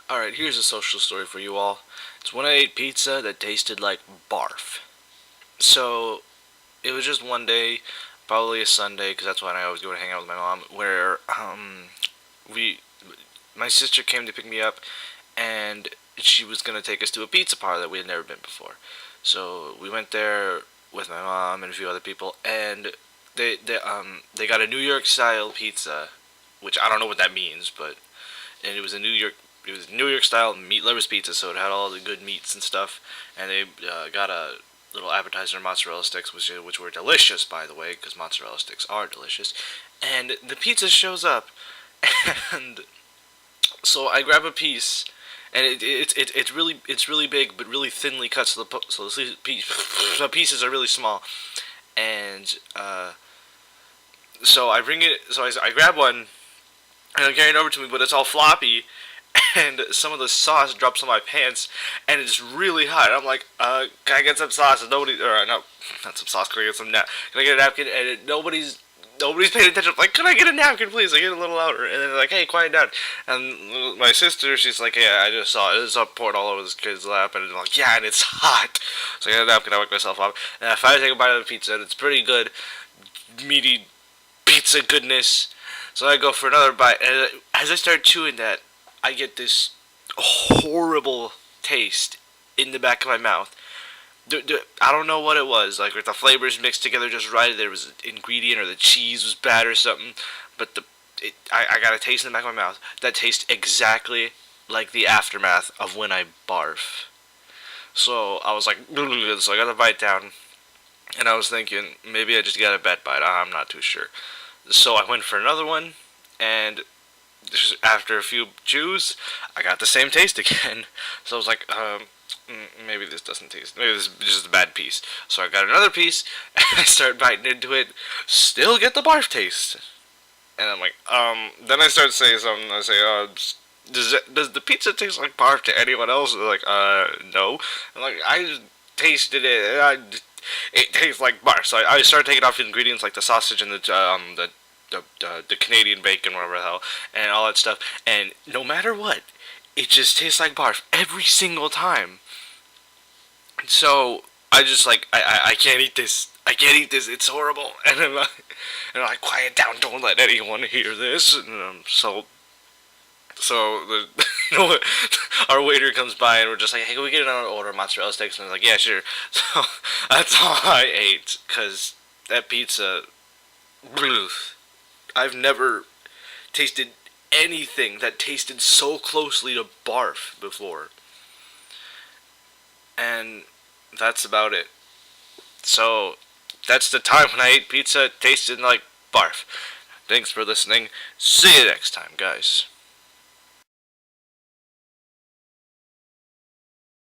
Alright, here's a social story for you all. It's when I ate pizza that tasted like barf. So, it was just one day, probably a Sunday, because that's when I always go to hang out with my mom, where, we, my sister came to pick me up, and she was going to take us to a pizza parlor that we had never been before. So, we went there with my mom and a few other people, and they got a New York style pizza, which I don't know what that means, but and it was New York style meat lovers pizza, so it had all the good meats and stuff. And they got a little appetizer mozzarella sticks, which were delicious, by the way, because mozzarella sticks are delicious. And the pizza shows up, and so I grab a piece, and it's really big, but really thinly cut, so the pieces are really small. And so I grab one, and I'm carrying it over to me, but it's all floppy, and some of the sauce drops on my pants, and it's really hot. I'm like, can I get some sauce? And nobody, or no, not some sauce. Can I get some Can I get a napkin? And nobody's paying attention. I'm like, can I get a napkin, please? I get a little louder, and then they're like, hey, quiet down. And my sister, she's like, yeah, I just saw it. It's all poured all over this kid's lap, and I'm like, yeah, and it's hot. So I get a napkin. I wake myself up, and I finally take a bite of the pizza, and it's pretty good, meaty pizza goodness. So I go for another bite, and as I start chewing that, I get this horrible taste in the back of my mouth. I don't know what it was. Like, the flavors mixed together just right. There was an ingredient, or the cheese was bad or something. But I got a taste in the back of my mouth that tastes exactly like the aftermath of when I barf. So I was like, so I got the bite down, and I was thinking maybe I just got a bad bite. I'm not too sure. So I went for another one, and after a few chews, I got the same taste again. So I was like, maybe this doesn't taste. Maybe this is just a bad piece. So I got another piece, and I start biting into it. Still get the barf taste. And I'm like, Then I start saying something. I say, does the pizza taste like barf to anyone else? They're like, no. I'm like, I just tasted it. It tastes like barf. So I started taking off the ingredients like the sausage and the Canadian bacon, whatever the hell, and all that stuff. And no matter what, it just tastes like barf every single time. So I just like I can't eat this. I can't eat this. It's horrible. And I'm like, quiet down. Don't let anyone hear this. And so our waiter comes by, and we're just like, hey, can we get another order of mozzarella sticks? And they're like, yeah, sure. So that's all I ate, because that pizza, I've never tasted anything that tasted so closely to barf before. And that's about it. So that's the time when I ate pizza. It tasted like barf. Thanks for listening. See you next time, guys.